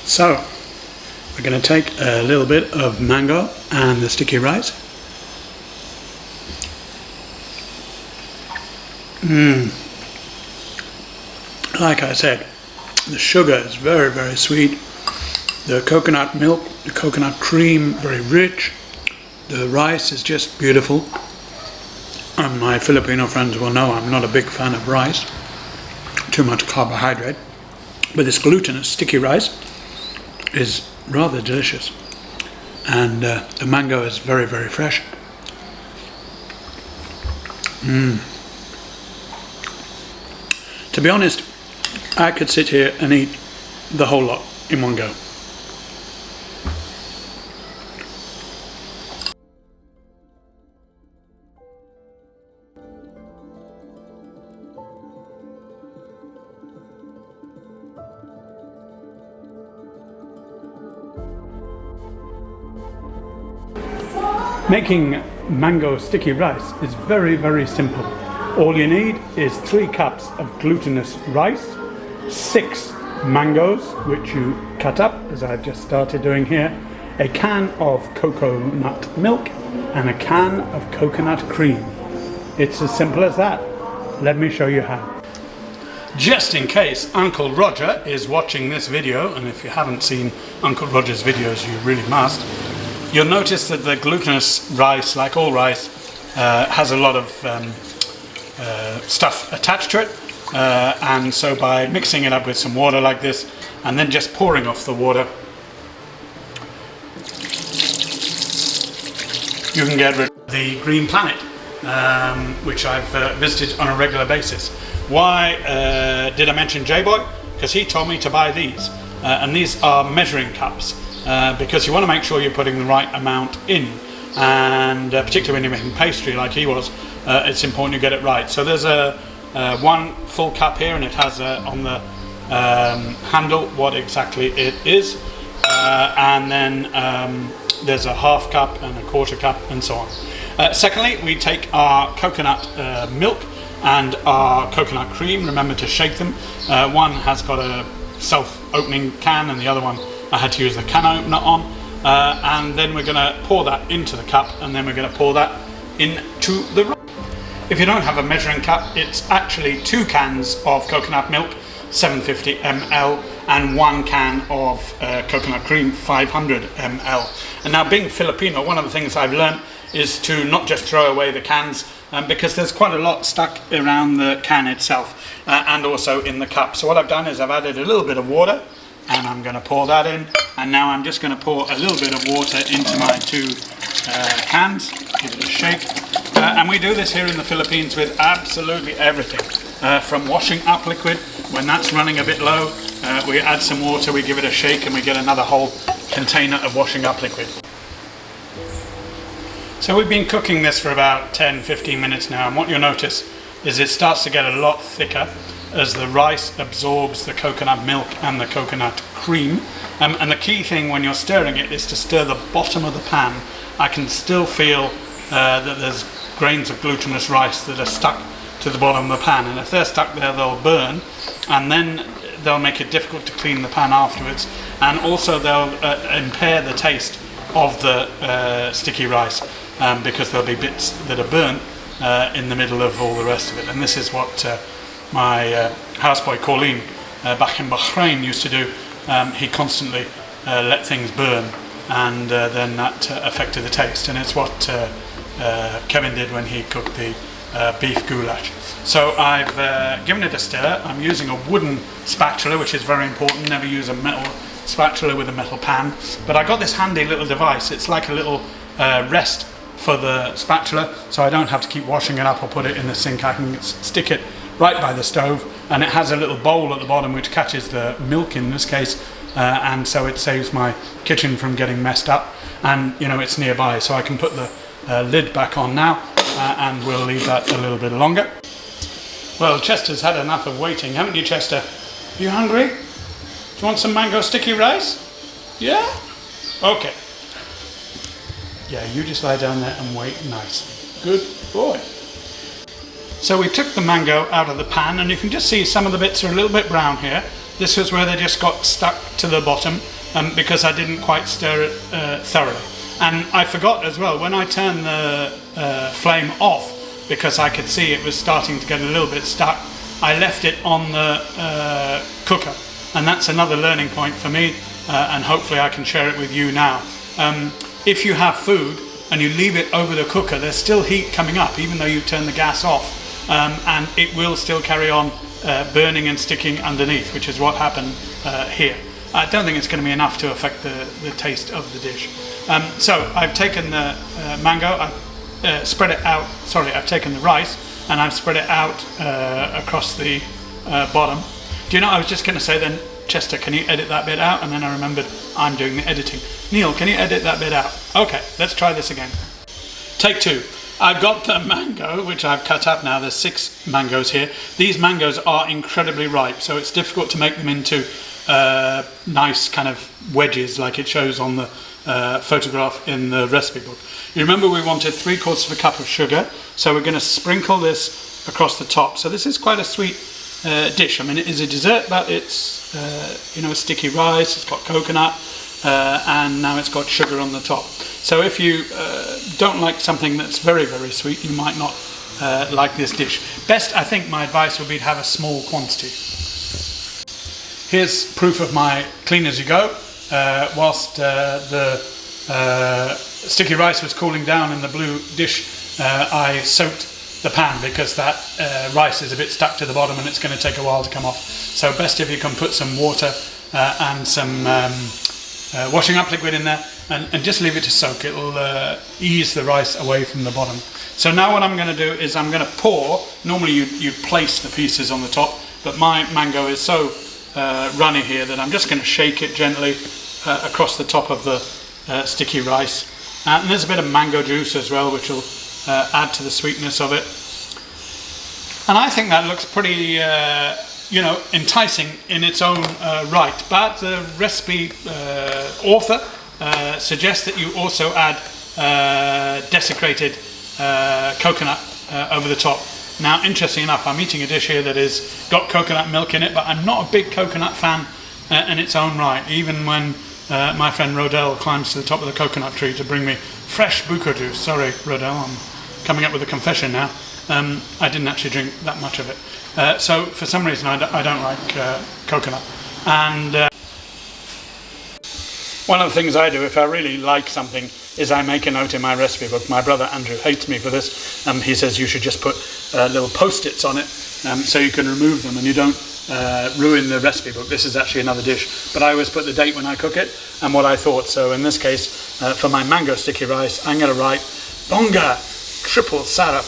So we're going to take a little bit of mango and the sticky rice. Like I said, the sugar is very, very sweet. The coconut milk, the coconut cream, very rich. The rice is just beautiful. And my Filipino friends will know I'm not a big fan of rice. Too much carbohydrate. But this glutinous sticky rice is rather delicious. And the mango is very, very fresh. To be honest, I could sit here and eat the whole lot in one go. Making mango sticky rice is very, very simple. All you need is 3 cups of glutinous rice, 6 mangoes, which you cut up, as I've just started doing here, a can of coconut milk, and a can of coconut cream. It's as simple as that. Let me show you how. Just in case Uncle Roger is watching this video, and if you haven't seen Uncle Roger's videos, you really must, you'll notice that the glutinous rice, like all rice, has a lot of stuff attached to it, and so by mixing it up with some water like this and then just pouring off the water, you can get rid of the green planet, which I've visited on a regular basis. Why did I mention J-Boy? Because he told me to buy these, and these are measuring cups, because you want to make sure you're putting the right amount in, and particularly when you're making pastry like he was, it's important you get it right. So there's a 1 full cup here, and it has on the handle what exactly it is, and then there's a half cup and a quarter cup and so on. Secondly, we take our coconut milk and our coconut cream. Remember to shake them. One has got a self-opening can and the other one I had to use the can opener on, and then we're going to pour that into the cup, and then we're going to pour that into the rice. If you don't have a measuring cup, it's actually 2 cans of coconut milk, 750 ml, and 1 can of coconut cream, 500 ml. And now, being Filipino, one of the things I've learned is to not just throw away the cans, because there's quite a lot stuck around the can itself, and also in the cup. So what I've done is I've added a little bit of water, and I'm going to pour that in, and now I'm just going to pour a little bit of water into my 2 cans, give it a shake, and we do this here in the Philippines with absolutely everything, from washing up liquid. When that's running a bit low, we add some water, we give it a shake, and we get another whole container of washing up liquid. So we've been cooking this for about 10-15 minutes now, and what you'll notice is it starts to get a lot thicker as the rice absorbs the coconut milk and the coconut cream. And the key thing when you're stirring it is to stir the bottom of the pan. I can still feel that there's grains of glutinous rice that are stuck to the bottom of the pan, and if they're stuck there, they'll burn, and then they'll make it difficult to clean the pan afterwards, and also they'll impair the taste of the sticky rice, because there'll be bits that are burnt in the middle of all the rest of it. And this is what my houseboy Colleen back in Bahrain used to do. He constantly let things burn, and then that affected the taste, and it's what Kevin did when he cooked the beef goulash. So I've given it a stir. I'm using a wooden spatula, which is very important. Never use a metal spatula with a metal pan. But I got this handy little device. It's like a little rest for the spatula, so I don't have to keep washing it up or put it in the sink. I can stick it right by the stove, and it has a little bowl at the bottom which catches the milk in this case, and so it saves my kitchen from getting messed up, and you know, it's nearby, so I can put the lid back on now, and we'll leave that a little bit longer. Well, Chester's had enough of waiting, haven't you, Chester? Are you hungry? Do you want some mango sticky rice? Yeah? Okay. Yeah, you just lie down there and wait nicely. Good boy. So we took the mango out of the pan, and you can just see some of the bits are a little bit brown here. This was where they just got stuck to the bottom, because I didn't quite stir it thoroughly. And I forgot as well, when I turned the flame off, because I could see it was starting to get a little bit stuck, I left it on the cooker. And that's another learning point for me, and hopefully I can share it with you now. If you have food and you leave it over the cooker, there's still heat coming up, even though you turn the gas off, and it will still carry on burning and sticking underneath, which is what happened here. I don't think it's going to be enough to affect the taste of the dish. So I've taken the mango, I've spread it out, I've taken the rice and I've spread it out across the bottom. Do you know, I was just going to say then, Chester, can you edit that bit out? And then I remembered I'm doing the editing. Neil, can you edit that bit out? Okay, let's try this again. Take two. I've got the mango, which I've cut up now. There's 6 mangoes here. These mangoes are incredibly ripe, so it's difficult to make them into nice kind of wedges like it shows on the photograph in the recipe book. You remember we wanted 3/4 of a cup of sugar, so we're going to sprinkle this across the top. So this is quite a sweet dish. I mean, it is a dessert, but it's sticky rice, it's got coconut, and now it's got sugar on the top. So if you don't like something that's very, very sweet, you might not like this dish. Best, I think my advice would be to have a small quantity. Here's proof of my clean as you go. Whilst the sticky rice was cooling down in the blue dish, I soaked the pan because that rice is a bit stuck to the bottom and it's going to take a while to come off. So best if you can put some water and some washing up liquid in there and just leave it to soak. It'll ease the rice away from the bottom. So now what I'm going to do is I'm going to pour. Normally you place the pieces on the top, but my mango is so runny here that I'm just going to shake it gently across the top of the sticky rice. And there's a bit of mango juice as well, which will add to the sweetness of it. And I think that looks pretty enticing in its own right. But the recipe author suggests that you also add desiccated coconut over the top. Now, interesting enough, I'm eating a dish here that has got coconut milk in it, but I'm not a big coconut fan in its own right. Even when my friend Rodell climbs to the top of the coconut tree to bring me fresh buko juice. Sorry, Rodell, I'm coming up with a confession now. I didn't actually drink that much of it. So for some reason I don't like coconut. And one of the things I do if I really like something is I make a note in my recipe book. My brother Andrew hates me for this. He says you should just put little post-its on it so you can remove them and you don't ruin the recipe book. This is actually another dish, but I always put the date when I cook it and what I thought. So in this case, for my mango sticky rice, I'm going to write Bonga triple syrup